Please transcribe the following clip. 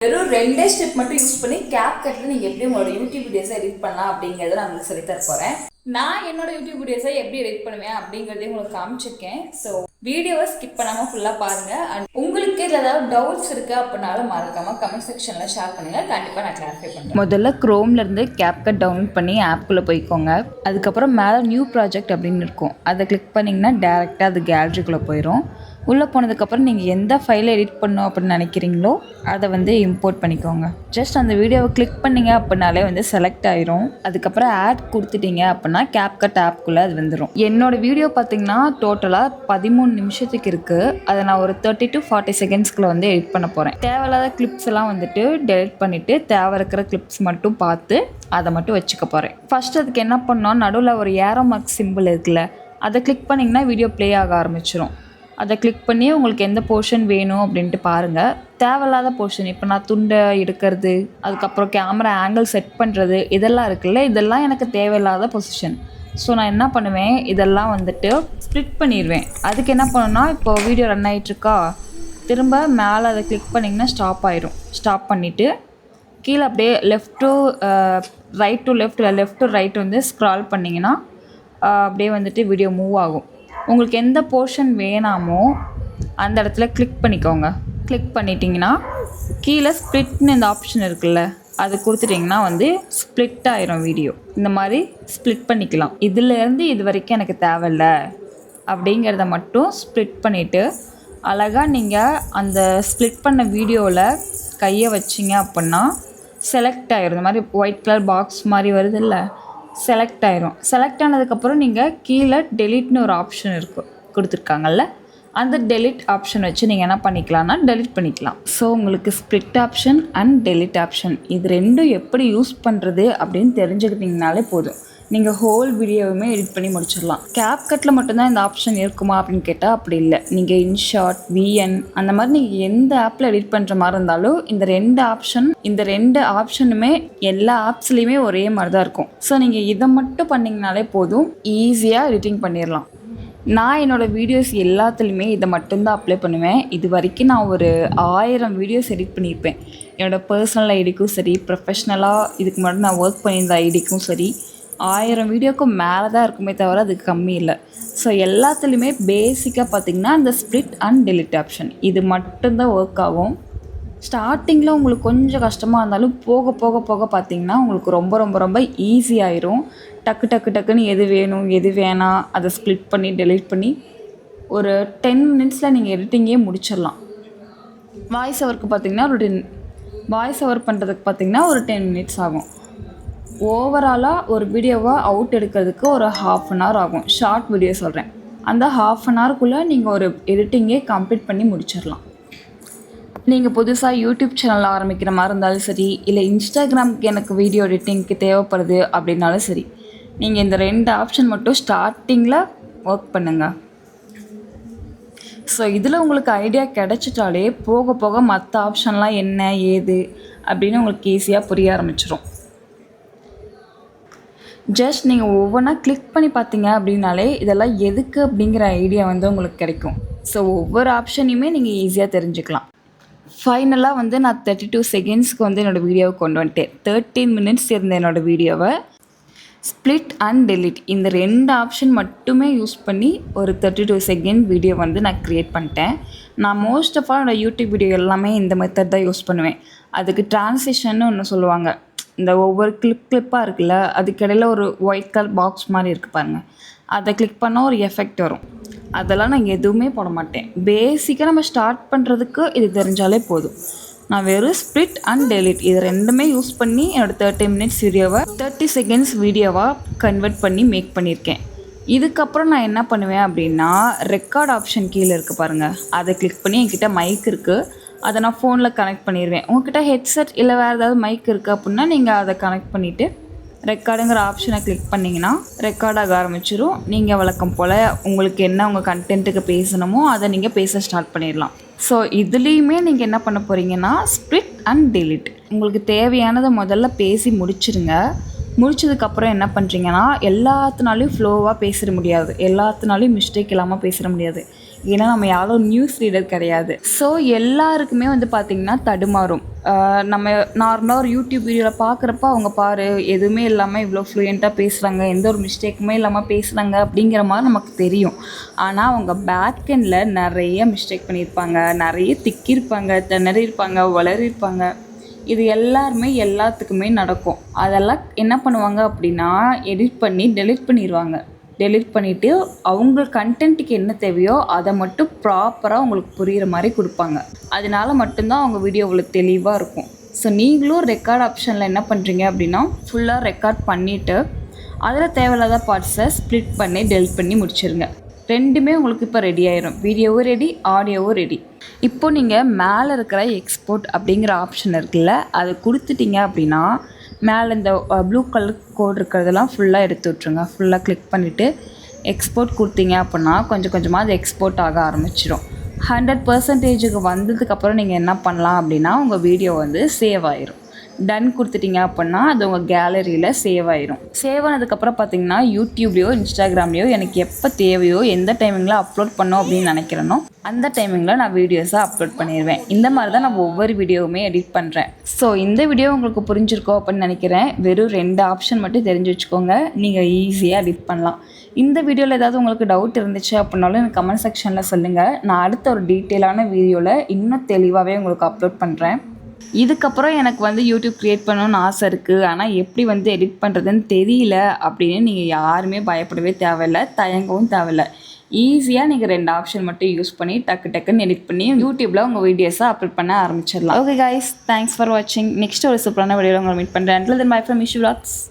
வெறும் 2 ஸ்டெப் மட்டும் யூஸ் பண்ணி CapCutல நீங்கள் எப்படி உங்களோட யூடியூப் வீடியோஸை எடிட் பண்ணலாம் அப்படிங்கிறத நான் உங்களுக்கு சொல்லித்தர போகிறேன். நான் என்னோட யூடியூப் வீடியோஸை எப்படி எடிட் பண்ணுவேன் அப்படிங்கிறதையும் உங்களுக்கு காமிச்சிருக்கேன். ஸோ வீடியோவை ஸ்கிப் பண்ணாமல் ஃபுல்லாக பாருங்கள். அண்ட் உங்களுக்கு இதில் ஏதாவது டவுட்ஸ் இருக்குது அப்படின்னாலும் மறக்காமல் கமெண்ட் செக்ஷனில் ஷேர் பண்ணுங்கள். கண்டிப்பாக நான் கிளாரிஃபை பண்ணுறேன். முதல்ல க்ரோம்லேருந்து CapCut டவுன்லோட் பண்ணி ஆப்குள்ளே போய்க்கோங்க. அதுக்கப்புறம் மேலே நியூ ப்ராஜெக்ட் அப்படின்னு இருக்கும். அதை கிளிக் பண்ணிங்கன்னா டேரெக்டாக அது கேலரிக்குள்ளே போயிடும். உள்ளே போனதுக்கப்புறம் நீங்கள் எந்த ஃபைலை எடிட் பண்ணணும் அப்படின்னு நினைக்கிறீங்களோ அதை வந்து இம்போர்ட் பண்ணிக்கோங்க. ஜஸ்ட் அந்த வீடியோவை கிளிக் பண்ணிங்க அப்படின்னாலே வந்து செலக்ட் ஆயிரும். அதுக்கப்புறம் ஆட் கொடுத்துட்டீங்க அப்படின்னா CapCut ஆப்குள்ளே அது வந்துடும். என்னோடய வீடியோ பார்த்தீங்கன்னா டோட்டலாக 13 நிமிஷத்துக்கு இருக்குது. அதை நான் ஒரு 30 to 40 செகண்ட்ஸ்க்குள்ளே வந்து எடிட் பண்ண போகிறேன். தேவையில்லாத கிளிப்ஸ் எல்லாம் வந்துட்டு டெலிட் பண்ணிவிட்டு தேவை இருக்கிற கிளிப்ஸ் மட்டும் பார்த்து அதை மட்டும் வச்சுக்க போகிறேன். ஃபஸ்ட் அதுக்கு என்ன பண்ணோம், நடுவில் ஒரு ஏரோ மார்க் சிம்பிள் இருக்குல்ல, அதை கிளிக் பண்ணிங்கன்னா வீடியோ ப்ளே ஆக ஆரம்பிச்சிடும். அதை கிளிக் பண்ணி உங்களுக்கு எந்த போர்ஷன் வேணும் அப்படின்ட்டு பாருங்கள். தேவையில்லாத போர்ஷன், இப்போ நான் துண்டை எடுக்கிறது, அதுக்கப்புறம் கேமரா ஆங்கிள் செட் பண்ணுறது, இதெல்லாம் இருக்குல்ல, இதெல்லாம் எனக்கு தேவையில்லாத பொசிஷன். ஸோ நான் என்ன பண்ணுவேன், இதெல்லாம் வந்துட்டு ஸ்ப்ளிட் பண்ணிடுவேன். அதுக்கு என்ன பண்ணணும்னா, இப்போ வீடியோ ரன் ஆகிட்டுருக்கா, திரும்ப மேலே அதை கிளிக் பண்ணிங்கன்னா ஸ்டாப் ஆயிரும். ஸ்டாப் பண்ணிவிட்டு கீழே அப்படியே left to right to left, left to right வந்து ஸ்க்ரால் பண்ணிங்கன்னா அப்படியே வந்துட்டு வீடியோ மூவ் ஆகும். உங்களுக்கு எந்த போர்ஷன் வேணாமோ அந்த இடத்துல கிளிக் பண்ணிக்கோங்க. கிளிக் பண்ணிட்டீங்கன்னா கீழே ஸ்ப்ளிட்னு இந்த ஆப்ஷன் இருக்குல்ல, அது கொடுத்துட்டிங்கன்னா வந்து ஸ்ப்ளிட் ஆயிரும் வீடியோ. இந்த மாதிரி ஸ்ப்ளிட் பண்ணிக்கலாம். இதுலேருந்து இது வரைக்கும் எனக்கு தேவையில்ல அப்படிங்கிறத மட்டும் ஸ்ப்ளிட் பண்ணிவிட்டு அழகாக நீங்கள் அந்த ஸ்ப்ளிட் பண்ண வீடியோவில் கையை வச்சிங்க அப்படின்னா செலக்ட் ஆயிரும். இந்த மாதிரி ஒயிட் கலர் பாக்ஸ் மாதிரி வருது இல்லை, செலக்ட் ஆயிரும். செலக்ட் ஆனதுக்கப்புறம் நீங்கள் கீழே டெலிட்னு ஒரு ஆப்ஷன் கொடுத்துருக்காங்கல்ல, அந்த டெலிட் ஆப்ஷன் வச்சு நீங்கள் என்ன பண்ணிக்கலாம்னா டெலிட் பண்ணிக்கலாம். ஸோ உங்களுக்கு split option and delete option இது ரெண்டும் எப்படி யூஸ் பண்ணுறது அப்படின்னு தெரிஞ்சுக்கிட்டிங்கனாலே போதும். நீங்கள் ஹோல் வீடியோவுமே எடிட் பண்ணி முடிச்சிடலாம். CapCutல மட்டும்தான் இந்த ஆப்ஷன் இருக்குமா அப்படின்னு கேட்டால் அப்படி இல்லை. நீங்கள் இன்ஷாட், VN அந்த மாதிரி நீங்கள் எந்த ஆப்பில் எடிட் பண்ணுற மாதிரி இருந்தாலும் இந்த ரெண்டு ஆப்ஷனுமே எல்லா ஆப்ஸ்லேயுமே ஒரே மாதிரி தான் இருக்கும். ஸோ நீங்கள் இதை மட்டும் பண்ணிங்கனாலே போதும், ஈஸியாக எடிட்டிங் பண்ணிடலாம். நான் என்னோடய வீடியோஸ் எல்லாத்துலேயுமே இதை மட்டும்தான் அப்ளை பண்ணுவேன். இது வரைக்கும் நான் ஒரு 1000 வீடியோஸ் எடிட் பண்ணியிருப்பேன். என்னோடய பர்சனல் ஐடிக்கும் சரி, ப்ரொஃபஷ்னலாக இதுக்கு முன்னாடி நான் ஒர்க் பண்ணியிருந்த ஐடிக்கும் சரி, 1000 வீடியோக்கு மேலே தான் இருக்குமே தவிர அதுக்கு கம்மி இல்லை. ஸோ எல்லாத்துலேயுமே பேசிக்காக பார்த்திங்கன்னா இந்த ஸ்ப்ளிட் அண்ட் டெலிட் ஆப்ஷன் இது மட்டும்தான் ஒர்க் ஆகும். ஸ்டார்டிங்கில் உங்களுக்கு கொஞ்சம் கஷ்டமாக இருந்தாலும் போக போக போக பார்த்திங்கன்னா உங்களுக்கு ரொம்ப ரொம்ப ரொம்ப ஈஸியாயிரும். டக்குன்னு எது வேணும் எது வேணாம் அதை ஸ்ப்ளிட் பண்ணி டெலிட் பண்ணி ஒரு 10 மினிட்ஸில் நீங்கள் எடிட்டிங்கே முடிச்சிடலாம். வாய்ஸ் ஓவருக்கு பார்த்திங்கன்னா வாய்ஸ் ஓவர் பண்ணுறதுக்கு பார்த்திங்கன்னா ஒரு 10 மினிட்ஸ் ஆகும். ஓவராலாக ஒரு வீடியோவை அவுட் எடுக்கிறதுக்கு ஒரு 1/2 அன் ஹவர் ஆகும். ஷார்ட் வீடியோ சொல்கிறேன். அந்த 1/2 அன் ஹவருக்குள்ளே நீங்கள் ஒரு எடிட்டிங்கே கம்ப்ளீட் பண்ணி முடிச்சிடலாம். நீங்கள் புதுசாக யூடியூப் சேனல் ஆரம்பிக்கிற மாதிரி இருந்தாலும் சரி, இல்லை இன்ஸ்டாகிராமுக்கு எனக்கு வீடியோ எடிட்டிங்க்கு தேவைப்படுது அப்படின்னாலும் சரி, நீங்கள் இந்த 2 ஆப்ஷன் மட்டும் ஸ்டார்டிங்கில் ஒர்க் பண்ணுங்கள். ஸோ இதில் உங்களுக்கு ஐடியா கிடச்சிட்டாலே போக போக மற்ற ஆப்ஷன்லாம் என்ன ஏது அப்படின்னு உங்களுக்கு ஈஸியாக புரிய ஆரம்பிச்சிடும். ஜஸ்ட் நீங்கள் ஒவ்வொன்றா கிளிக் பண்ணி பார்த்தீங்க அப்படின்னாலே இதெல்லாம் எதுக்கு அப்படிங்கிற ஐடியா வந்து உங்களுக்கு கிடைக்கும். ஸோ ஒவ்வொரு ஆப்ஷனையுமே நீங்கள் ஈஸியாக தெரிஞ்சுக்கலாம். ஃபைனலாக வந்து நான் 32 செகண்ட்ஸ்க்கு வந்து என்னோடய வீடியோவை கொண்டு வந்துட்டேன். 13 மினிட்ஸ் இருந்த என்னோடய வீடியோவை ஸ்ப்ளிட் அண்ட் டெலிட் இந்த 2 ஆப்ஷன் மட்டுமே யூஸ் பண்ணி ஒரு 32 செகண்ட் வீடியோ வந்து நான் க்ரியேட் பண்ணிட்டேன். நான் மோஸ்ட் ஆஃப் ஆல் என்னோடய யூடியூப் வீடியோ எல்லாமே இந்த மெத்தட் தான் யூஸ் பண்ணுவேன். அதுக்கு ட்ரான்சிஷன்னு ஒன்று சொல்லுவாங்க. இந்த ஒவ்வொரு கிளிப்பாக இருக்குல்ல, அதுக்கிடையில் ஒரு ஒயிட் கலர் பாக்ஸ் மாதிரி இருக்குது பாருங்கள், அதை கிளிக் பண்ணால் ஒரு எஃபெக்ட் வரும். அதெல்லாம் நான் எதுவுமே போட மாட்டேன். பேசிக்காக நம்ம ஸ்டார்ட் பண்ணுறதுக்கு இது தெரிஞ்சாலே போதும். நான் வெறும் ஸ்ப்ளிட் அண்ட் டெலிட் இது ரெண்டுமே யூஸ் பண்ணி என்னோடய 30 மினிட்ஸ் வீடியோவை 30 செகண்ட்ஸ் வீடியோவாக கன்வெர்ட் பண்ணி மேக் பண்ணியிருக்கேன். இதுக்கப்புறம் நான் என்ன பண்ணுவேன் அப்படின்னா, ரெக்கார்ட் ஆப்ஷன் கீழே இருக்குது பாருங்கள், அதை கிளிக் பண்ணி என்கிட்ட மைக் இருக்குது, அதை நான் ஃபோனில் கனெக்ட் பண்ணிடுவேன். உங்கள்கிட்ட ஹெட்செட் இல்லை வேறு ஏதாவது மைக் இருக்குது அப்படின்னா நீங்கள் அதை கனெக்ட் பண்ணிவிட்டு ரெக்கார்டுங்கிற ஆப்ஷனை கிளிக் பண்ணிங்கன்னா ரெக்கார்ட் ஆக ஆரம்பிச்சிடும். நீங்கள் வழக்கம் போல் உங்களுக்கு என்ன உங்கள் கண்டென்ட்டுக்கு பேசணுமோ அதை நீங்கள் பேச ஸ்டார்ட் பண்ணிடலாம். ஸோ இதுலேயுமே நீங்கள் என்ன பண்ண போகிறீங்கன்னா ஸ்ப்ளிட் அண்ட் டெலிட் உங்களுக்கு தேவையானதை முதல்ல பேசி முடிச்சிருங்க. முடிச்சதுக்கப்புறம் என்ன பண்ணுறீங்கன்னா, எல்லாத்தினாலையும் ஃப்ளோவாக பேசிட முடியாது, எல்லாத்தினாலையும் மிஸ்டேக் இல்லாமல் பேசிட முடியாது. ஏன்னா நம்ம யாரும் நியூஸ் ரீடர் கிடையாது. ஸோ எல்லாருக்குமே வந்து பார்த்திங்கன்னா தடுமாறும். நம்ம நார்மலாக ஒரு யூடியூப் வீடியோவில் பார்க்குறப்ப அவங்க பாரு எதுவுமே இல்லாமல் இவ்வளோ ஃப்ளூயண்ட்டாக பேசுகிறாங்க, எந்த ஒரு மிஸ்டேக்குமே இல்லாமல் பேசுகிறாங்க அப்படிங்கிற மாதிரி நமக்கு தெரியும். ஆனால் அவங்க பேக்கெண்டில் நிறைய மிஸ்டேக் பண்ணியிருப்பாங்க, நிறைய திக்கியிருப்பாங்க, திணறியிருப்பாங்க, வளரியிருப்பாங்க. இது எல்லாத்துக்குமே நடக்கும். அதெல்லாம் என்ன பண்ணுவாங்க அப்படின்னா எடிட் பண்ணி டெலிட் பண்ணிடுவாங்க. டெலிட் பண்ணிவிட்டு அவங்க கண்டென்ட்டுக்கு என்ன தேவையோ அதை மட்டும் ப்ராப்பராக உங்களுக்கு புரிகிற மாதிரி கொடுப்பாங்க. அதனால மட்டும்தான் அவங்க வீடியோ உங்களுக்கு தெளிவாக இருக்கும். ஸோ நீங்களும் ரெக்கார்ட் ஆப்ஷனில் என்ன பண்ணுறீங்க அப்படின்னா ஃபுல்லாக ரெக்கார்ட் பண்ணிவிட்டு அதில் தேவையில்லாத பார்ட்ஸை ஸ்ப்ளிட் பண்ணி டெலிட் பண்ணி முடிச்சிருங்க. ரெண்டுமே உங்களுக்கு இப்போ ரெடி ஆயிரும். வீடியோவும் ரெடி, ஆடியோவும் ரெடி. இப்போது நீங்கள் மேலே இருக்கிற எக்ஸ்போர்ட் அப்படிங்கிற ஆப்ஷன் இருக்குல்ல, அதை கொடுத்துட்டீங்க அப்படின்னா மேலே இந்த ப்ளூ கலர் கோட் இருக்கிறதெல்லாம் ஃபுல்லாக எடுத்து விட்ருங்க. ஃபுல்லாக கிளிக் பண்ணிவிட்டு எக்ஸ்போர்ட் கொடுத்தீங்க அப்படின்னா கொஞ்சம் கொஞ்சமாக அது எக்ஸ்போர்ட் ஆக ஆரம்பிச்சிடும். 100% வந்ததுக்கப்புறம் நீங்கள் என்ன பண்ணலாம் அப்படின்னா உங்கள் வீடியோ வந்து சேவ் ஆயிரும். டன் கொடுத்துட்டிங்க அப்படின்னா அது உங்கள் கேலரியில் சேவ் ஆயிரும். சேவ் ஆனதுக்கப்புறம் பார்த்தீங்கன்னா யூடியூப்லேயோ இன்ஸ்டாகிராம்லேயோ எனக்கு எப்போ தேவையோ எந்த டைமிங்கில் அப்லோட் பண்ணோம் அப்படின்னு நினைக்கிறேனோ அந்த டைமிங்கில் நான் வீடியோஸை அப்லோட் பண்ணிடுவேன். இந்த மாதிரி தான் நான் ஒவ்வொரு வீடியோவுமே எடிட் பண்ணுறேன். ஸோ இந்த வீடியோ உங்களுக்கு புரிஞ்சிருக்கோம் அப்படின்னு நினைக்கிறேன். வெறும் 2 ஆப்ஷன் மட்டும் தெரிஞ்சு வச்சுக்கோங்க, நீங்கள் ஈஸியாக எடிட் பண்ணலாம். இந்த வீடியோவில் ஏதாவது உங்களுக்கு டவுட் இருந்துச்சு அப்படின்னாலும் எனக்கு கமெண்ட் செக்ஷனில் சொல்லுங்கள். நான் அடுத்த ஒரு டீட்டெயிலான வீடியோவில் இன்னும் தெளிவாகவே உங்களுக்கு அப்லோட் பண்ணுறேன். இதுக்கப்புறம் எனக்கு வந்து யூடியூப் க்ரியேட் பண்ணணும்னு ஆசை இருக்குது, ஆனால் எப்படி வந்து எடிட் பண்ணுறதுன்னு தெரியல அப்படின்னு நீங்கள் யாருமே பயப்படவே தேவையில்லை, தயங்கவும் தேவையில்லை. ஈஸியாக நீங்கள் 2 ஆப்ஷன் மட்டும் யூஸ் பண்ணி டக்குன்னு எடிட் பண்ணி யூடியூப்பில் உங்கள் வீடியோஸை அப்லோட் பண்ண ஆரம்பிச்சிடலாம். ஓகே கைஸ், தேங்க்ஸ் ஃபார் வாட்சிங். நெக்ஸ்ட் ஒரு சூப்பரான வீடியோவில் உங்களை மீட் பண்ணுறேன். Until then, bye from Ishu Vlogs.